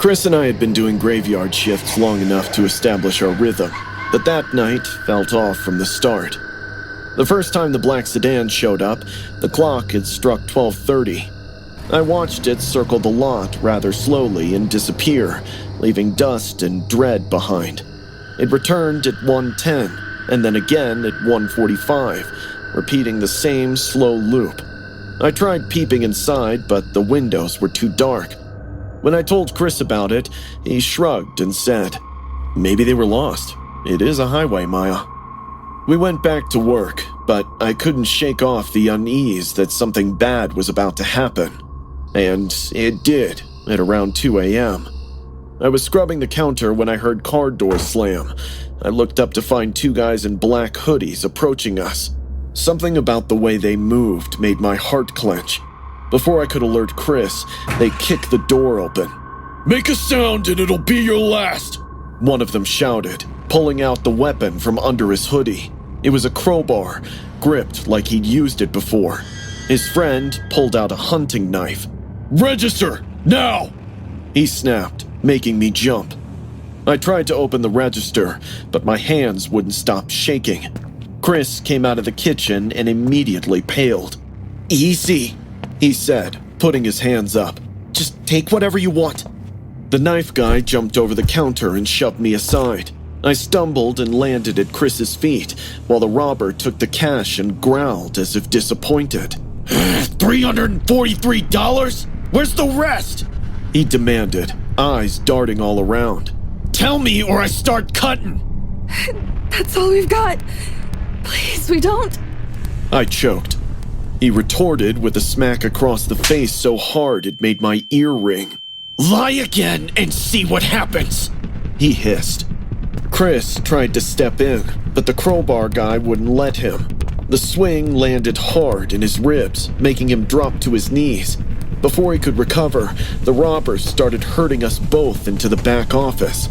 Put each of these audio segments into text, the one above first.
Chris and I had been doing graveyard shifts long enough to establish our rhythm, but that night felt off from the start. The first time the black sedan showed up, the clock had struck 12:30. I watched it circle the lot rather slowly and disappear, leaving dust and dread behind. It returned at 1:10, and then again at 1:45, repeating the same slow loop. I tried peeping inside, but the windows were too dark. When I told Chris about it, he shrugged and said, "Maybe they were lost. It is a highway, Maya." We went back to work, but I couldn't shake off the unease that something bad was about to happen. And it did, at around 2 a.m. I was scrubbing the counter when I heard car doors slam. I looked up to find two guys in black hoodies approaching us. Something about the way they moved made my heart clench. Before I could alert Chris, they kicked the door open. "Make a sound and it'll be your last," one of them shouted, pulling out the weapon from under his hoodie. It was a crowbar, gripped like he'd used it before. His friend pulled out a hunting knife. "Register, now!" he snapped, making me jump. I tried to open the register, but my hands wouldn't stop shaking. Chris came out of the kitchen and immediately paled. "Easy," he said, putting his hands up. "Just take whatever you want." The knife guy jumped over the counter and shoved me aside. I stumbled and landed at Chris's feet, while the robber took the cash and growled as if disappointed. $343? Where's the rest?" he demanded, eyes darting all around. "Tell me or I start cutting." "That's all we've got. Please, we don't..." I choked. He retorted with a smack across the face so hard it made my ear ring. "Lie again and see what happens," he hissed. Chris tried to step in, but the crowbar guy wouldn't let him. The swing landed hard in his ribs, making him drop to his knees. Before he could recover, the robbers started herding us both into the back office.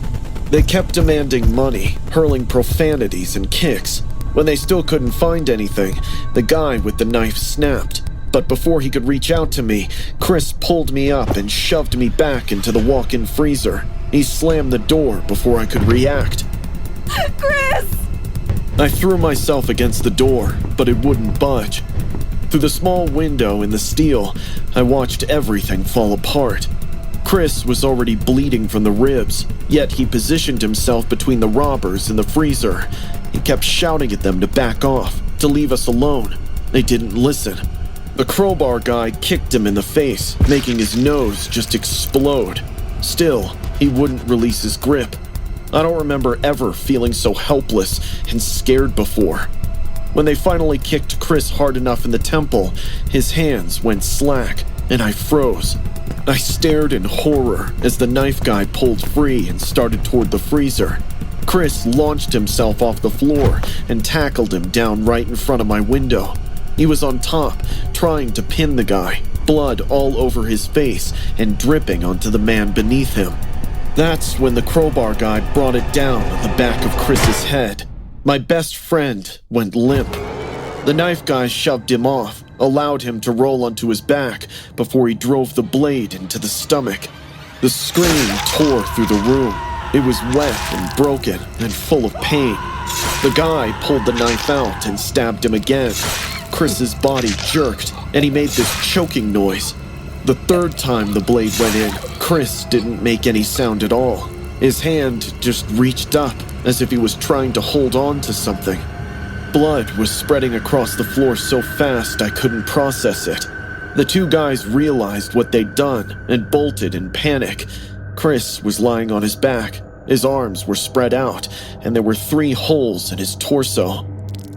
They kept demanding money, hurling profanities and kicks. When they still couldn't find anything, the guy with the knife snapped. But before he could reach out to me, Chris pulled me up and shoved me back into the walk-in freezer. He slammed the door before I could react. "Chris!" I threw myself against the door, but it wouldn't budge. Through the small window in the steel, I watched everything fall apart. Chris was already bleeding from the ribs, yet he positioned himself between the robbers and the freezer. He kept shouting at them to back off, to leave us alone. They didn't listen. The crowbar guy kicked him in the face, making his nose just explode. Still, he wouldn't release his grip. I don't remember ever feeling so helpless and scared before. When they finally kicked Chris hard enough in the temple, his hands went slack, and I froze. I stared in horror as the knife guy pulled free and started toward the freezer. Chris launched himself off the floor and tackled him down right in front of my window. He was on top, trying to pin the guy, blood all over his face and dripping onto the man beneath him. That's when the crowbar guy brought it down on the back of Chris's head. My best friend went limp. The knife guy shoved him off, allowed him to roll onto his back before he drove the blade into the stomach. The scream tore through the room. It was wet and broken and full of pain. The guy pulled the knife out and stabbed him again. Chris's body jerked, and he made this choking noise. The third time the blade went in, Chris didn't make any sound at all. His hand just reached up, as if he was trying to hold on to something. Blood was spreading across the floor so fast I couldn't process it. The two guys realized what they'd done and bolted in panic. Chris was lying on his back. His arms were spread out, and there were 3 holes in his torso.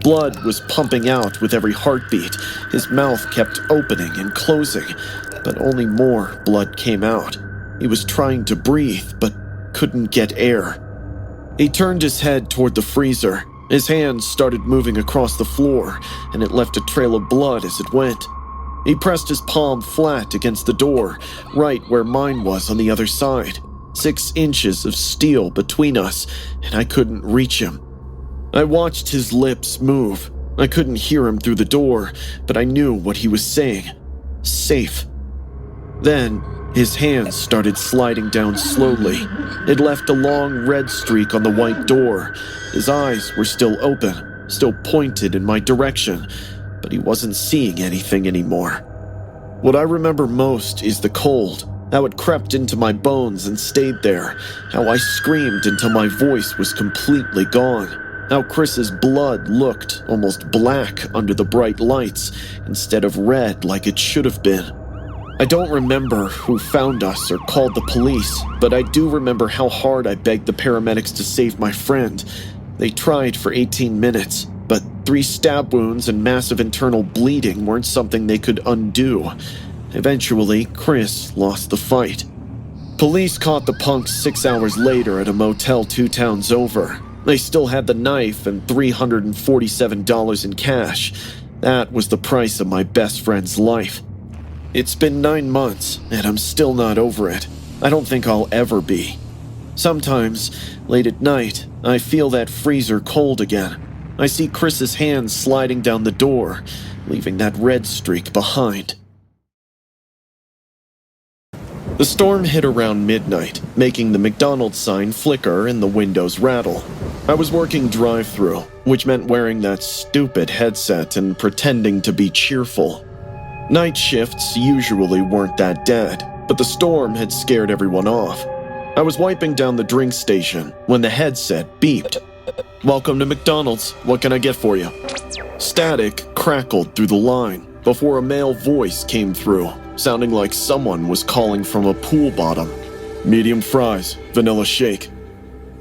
Blood was pumping out with every heartbeat. His mouth kept opening and closing, but only more blood came out. He was trying to breathe, but couldn't get air. He turned his head toward the freezer. His hands started moving across the floor, and it left a trail of blood as it went. He pressed his palm flat against the door, right where mine was on the other side. 6 inches of steel between us, and I couldn't reach him. I watched his lips move. I couldn't hear him through the door, but I knew what he was saying. Safe. Then, his hands started sliding down slowly. It left a long red streak on the white door. His eyes were still open, still pointed in my direction, but he wasn't seeing anything anymore. What I remember most is the cold, how it crept into my bones and stayed there, how I screamed until my voice was completely gone, how Chris's blood looked almost black under the bright lights instead of red like it should have been. I don't remember who found us or called the police, but I do remember how hard I begged the paramedics to save my friend. They tried for 18 minutes, but 3 stab wounds and massive internal bleeding weren't something they could undo. Eventually, Chris lost the fight. Police caught the punks 6 hours later at a motel 2 towns over. They still had the knife and $347 in cash. That was the price of my best friend's life. It's been 9 months, and I'm still not over it. I don't think I'll ever be. Sometimes, late at night, I feel that freezer cold again. I see Chris's hands sliding down the door, leaving that red streak behind. The storm hit around midnight, making the McDonald's sign flicker and the windows rattle. I was working drive-thru, which meant wearing that stupid headset and pretending to be cheerful. Night shifts usually weren't that dead, but the storm had scared everyone off. I was wiping down the drink station when the headset beeped. "Welcome to McDonald's. What can I get for you?" Static crackled through the line before a male voice came through, sounding like someone was calling from a pool bottom. "Medium fries, vanilla shake."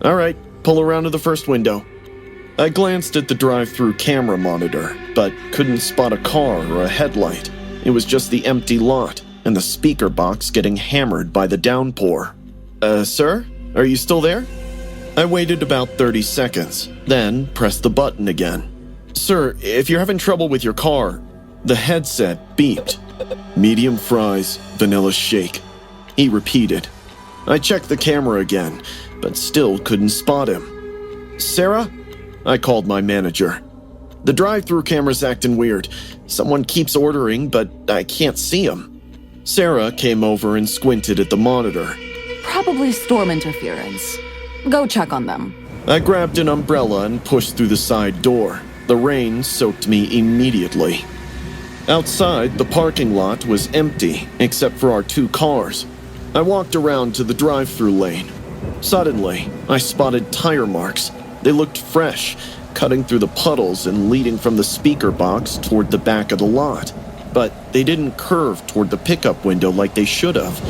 "All right, pull around to the first window." I glanced at the drive-thru camera monitor, but couldn't spot a car or a headlight. It was just the empty lot and the speaker box getting hammered by the downpour. Sir? Are you still there?" I waited about 30 seconds, then pressed the button again. "Sir, if you're having trouble with your car..." The headset beeped. "Medium fries, vanilla shake," he repeated. I checked the camera again, but still couldn't spot him. "Sarah?" I called my manager. "The drive-thru camera's acting weird. Someone keeps ordering, but I can't see him." Sarah came over and squinted at the monitor. Probably storm interference. Go check on them. I grabbed an umbrella and pushed through the side door. The rain soaked me immediately. Outside, the parking lot was empty, except for our 2 cars. I walked around to the drive-thru lane. Suddenly, I spotted tire marks. They looked fresh, cutting through the puddles and leading from the speaker box toward the back of the lot. But they didn't curve toward the pickup window like they should have.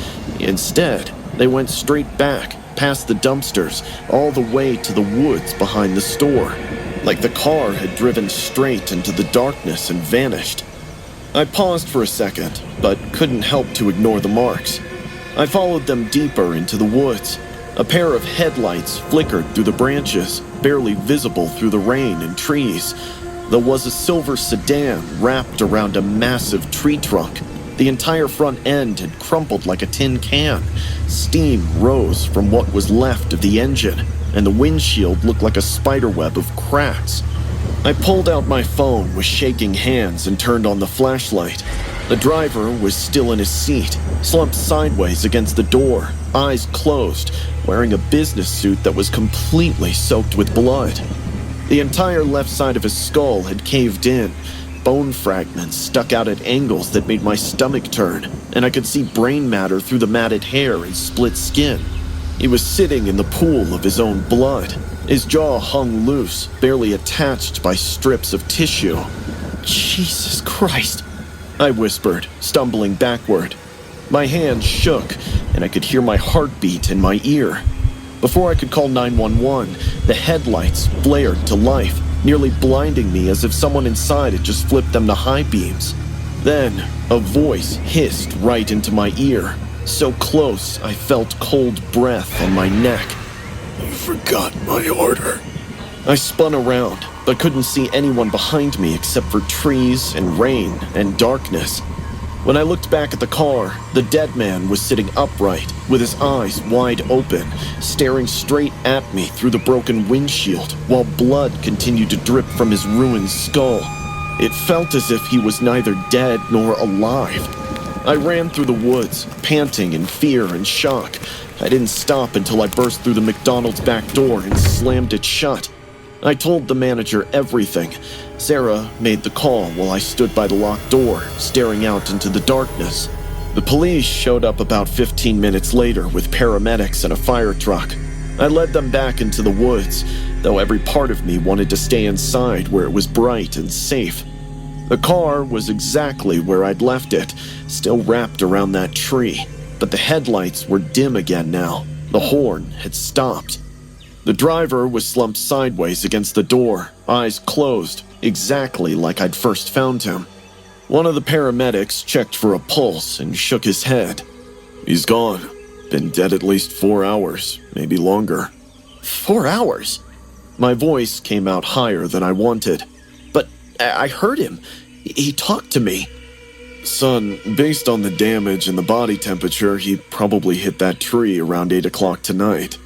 Instead, they went straight back, past the dumpsters, all the way to the woods behind the store. Like the car had driven straight into the darkness and vanished. I paused for a second, but couldn't help to ignore the marks. I followed them deeper into the woods. A pair of headlights flickered through the branches, barely visible through the rain and trees. There was a silver sedan wrapped around a massive tree trunk. The entire front end had crumpled like a tin can. Steam rose from what was left of the engine, and the windshield looked like a spiderweb of cracks. I pulled out my phone with shaking hands and turned on the flashlight. The driver was still in his seat, slumped sideways against the door, eyes closed, wearing a business suit that was completely soaked with blood. The entire left side of his skull had caved in. Bone fragments stuck out at angles that made my stomach turn, and I could see brain matter through the matted hair and split skin. He was sitting in the pool of his own blood. His jaw hung loose, barely attached by strips of tissue. "Jesus Christ," I whispered, stumbling backward. My hand shook, and I could hear my heartbeat in my ear. Before I could call 911, the headlights flared to life, nearly blinding me as if someone inside had just flipped them to high beams. Then, a voice hissed right into my ear, so close I felt cold breath on my neck. "You forgot my order." I spun around, but couldn't see anyone behind me except for trees and rain and darkness. When I looked back at the car, the dead man was sitting upright, with his eyes wide open, staring straight at me through the broken windshield, while blood continued to drip from his ruined skull. It felt as if he was neither dead nor alive. I ran through the woods, panting in fear and shock. I didn't stop until I burst through the McDonald's back door and slammed it shut. I told the manager everything. Sarah made the call while I stood by the locked door, staring out into the darkness. The police showed up about 15 minutes later with paramedics and a fire truck. I led them back into the woods, though every part of me wanted to stay inside where it was bright and safe. The car was exactly where I'd left it, still wrapped around that tree, but the headlights were dim again now. The horn had stopped. The driver was slumped sideways against the door, eyes closed, exactly like I'd first found him. One of the paramedics checked for a pulse and shook his head. "He's gone. Been dead at least 4 hours, maybe longer." 4 hours? My voice came out higher than I wanted. But I heard him. He talked to me. "Son, based on the damage and the body temperature, he probably hit that tree around 8 o'clock tonight."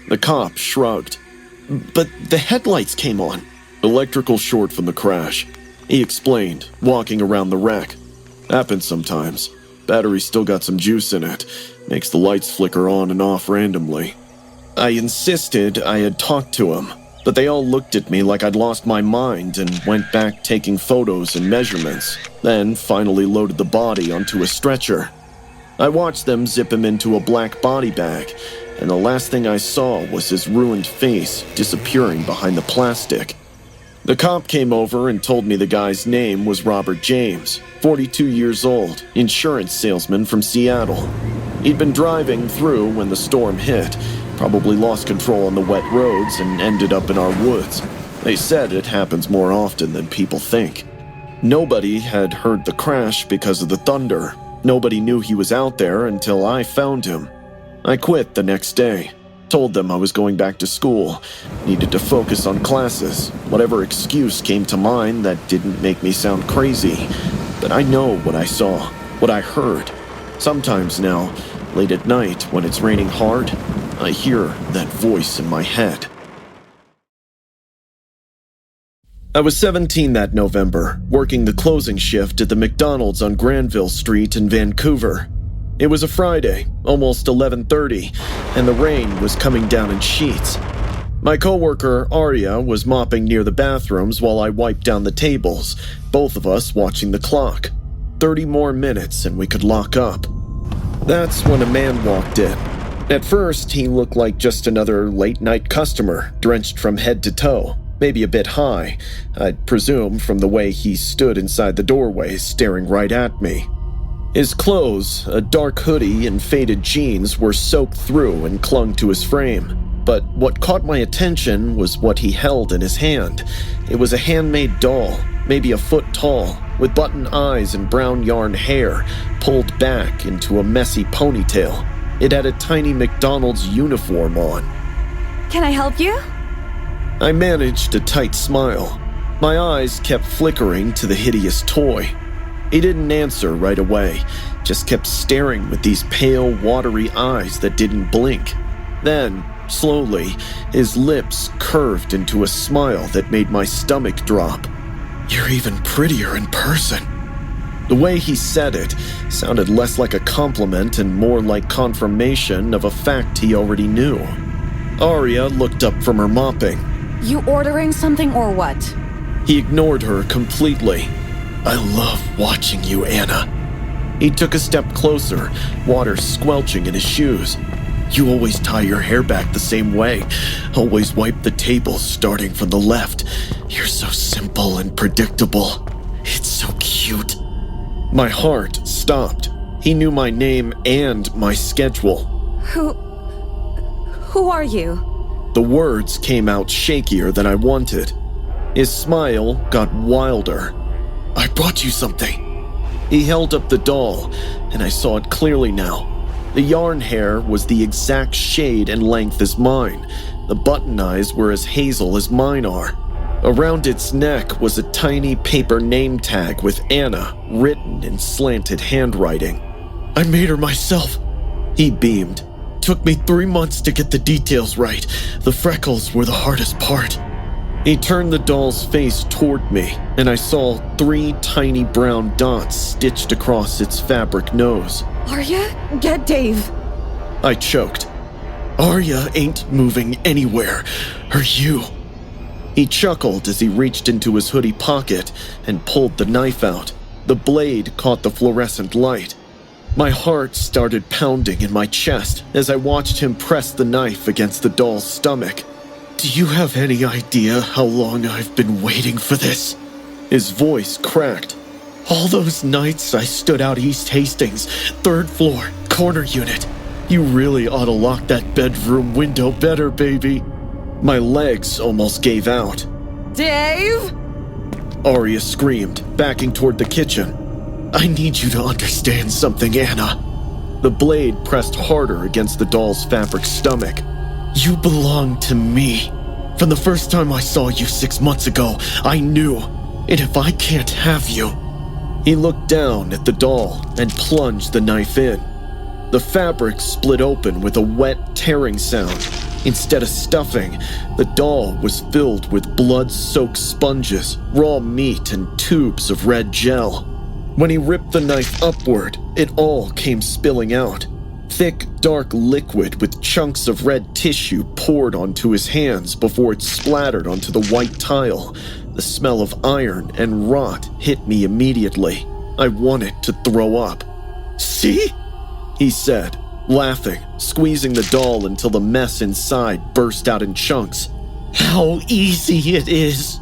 The cop shrugged. "But the headlights came on." "Electrical short from the crash," he explained, walking around the wreck. "Happens sometimes. Battery's still got some juice in it. Makes the lights flicker on and off randomly." I insisted I had talked to him, but they all looked at me like I'd lost my mind and went back taking photos and measurements, then finally loaded the body onto a stretcher. I watched them zip him into a black body bag, and the last thing I saw was his ruined face disappearing behind the plastic. The cop came over and told me the guy's name was Robert James, 42 years old, insurance salesman from Seattle. He'd been driving through when the storm hit, probably lost control on the wet roads and ended up in our woods. They said it happens more often than people think. Nobody had heard the crash because of the thunder. Nobody knew he was out there until I found him. I quit the next day. Told them I was going back to school, needed to focus on classes, whatever excuse came to mind that didn't make me sound crazy. But I know what I saw, what I heard. Sometimes now, late at night when it's raining hard, I hear that voice in my head. I was 17 that November, working the closing shift at the McDonald's on Granville Street in Vancouver. It was a Friday, almost 11:30, and the rain was coming down in sheets. My coworker, Aria, was mopping near the bathrooms while I wiped down the tables, both of us watching the clock. 30 more minutes and we could lock up. That's when a man walked in. At first, he looked like just another late-night customer, drenched from head to toe, maybe a bit high, I'd presume from the way he stood inside the doorway staring right at me. His clothes, a dark hoodie and faded jeans, were soaked through and clung to his frame. But what caught my attention was what he held in his hand. It was a handmade doll, maybe a foot tall, with button eyes and brown yarn hair, pulled back into a messy ponytail. It had a tiny McDonald's uniform on. "Can I help you?" I managed a tight smile. My eyes kept flickering to the hideous toy. He didn't answer right away, just kept staring with these pale, watery eyes that didn't blink. Then, slowly, his lips curved into a smile that made my stomach drop. "You're even prettier in person." The way he said it sounded less like a compliment and more like confirmation of a fact he already knew. Aria looked up from her mopping. You ordering something or what? He ignored her completely. "I love watching you, Anna." He took a step closer, water squelching in his shoes. "You always tie your hair back the same way, always wipe the tables starting from the left. You're so simple and predictable. It's so cute." My heart stopped. He knew my name and my schedule. Who are you?" The words came out shakier than I wanted. His smile got wilder. "I brought you something." He held up the doll, and I saw it clearly now. The yarn hair was the exact shade and length as mine. The button eyes were as hazel as mine are. Around its neck was a tiny paper name tag with Anna written in slanted handwriting. "I made her myself," he beamed. "Took me 3 months to get the details right. The freckles were the hardest part." He turned the doll's face toward me, and I saw 3 tiny brown dots stitched across its fabric nose. Arya, get Dave. I choked. Arya ain't moving anywhere. Are you? He chuckled as he reached into his hoodie pocket and pulled the knife out. The blade caught the fluorescent light. My heart started pounding in my chest as I watched him press the knife against the doll's stomach. Do you have any idea how long I've been waiting for this? His voice cracked. All those nights I stood out East Hastings, 3rd floor, corner unit. You really ought to lock that bedroom window better, baby. My legs almost gave out. Dave? Arya screamed, backing toward the kitchen. I need you to understand something, Anna. The blade pressed harder against the doll's fabric stomach. You belong to me. From the first time I saw you 6 months ago, I knew. And if I can't have you... He looked down at the doll and plunged the knife in. The fabric split open with a wet, tearing sound. Instead of stuffing, the doll was filled with blood-soaked sponges, raw meat, and tubes of red gel. When he ripped the knife upward, it all came spilling out. Thick, dark liquid with chunks of red tissue poured onto his hands before it splattered onto the white tile. The smell of iron and rot hit me immediately. I wanted to throw up. See? He said, laughing, squeezing the doll until the mess inside burst out in chunks. How easy it is!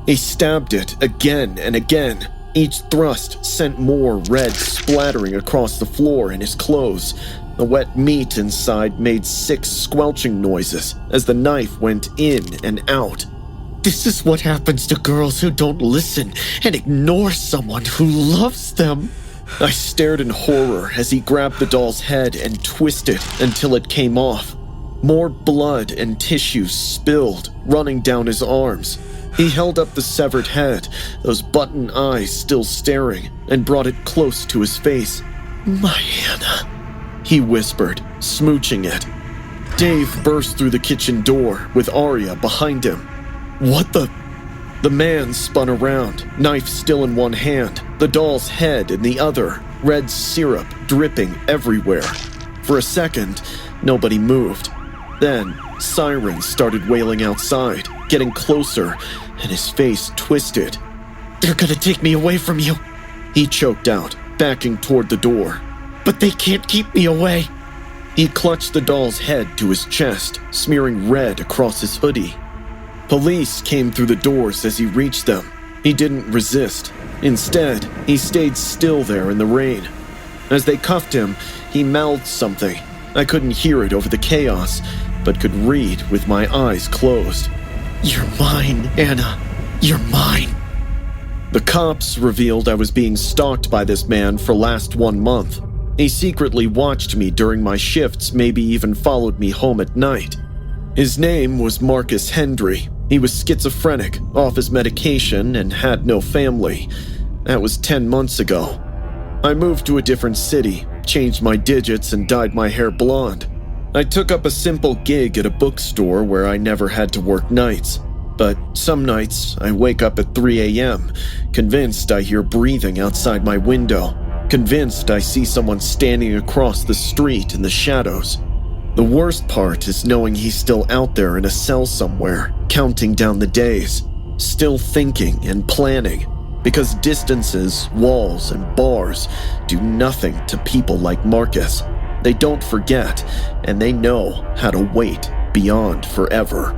He stabbed it again and again. Each thrust sent more red splattering across the floor and his clothes. The wet meat inside made sick squelching noises as the knife went in and out. This is what happens to girls who don't listen and ignore someone who loves them. I stared in horror as he grabbed the doll's head and twisted until it came off. More blood and tissue spilled, running down his arms. He held up the severed head, those button eyes still staring, and brought it close to his face. My Anna, he whispered, smooching it. Dave burst through the kitchen door with Arya behind him. What the... The man spun around, knife still in one hand, the doll's head in the other, red syrup dripping everywhere. For a second, nobody moved. Then, sirens started wailing outside, getting closer, and his face twisted. They're gonna take me away from you, he choked out, backing toward the door. But they can't keep me away. He clutched the doll's head to his chest, smearing red across his hoodie. Police came through the doors as he reached them. He didn't resist. Instead, he stayed still there in the rain. As they cuffed him, he mouthed something. I couldn't hear it over the chaos, but could read with my eyes closed. You're mine, Anna. You're mine. The cops revealed I was being stalked by this man for last 1 month. He secretly watched me during my shifts, maybe even followed me home at night. His name was Marcus Hendry. He was schizophrenic, off his medication, and had no family. That was 10 months ago. I moved to a different city, changed my digits, and dyed my hair blonde. I took up a simple gig at a bookstore where I never had to work nights. But some nights, I wake up at 3 a.m., convinced I hear breathing outside my window, convinced I see someone standing across the street in the shadows. The worst part is knowing he's still out there in a cell somewhere, counting down the days, still thinking and planning, because distances, walls, and bars do nothing to people like Marcus. They don't forget, and they know how to wait beyond forever.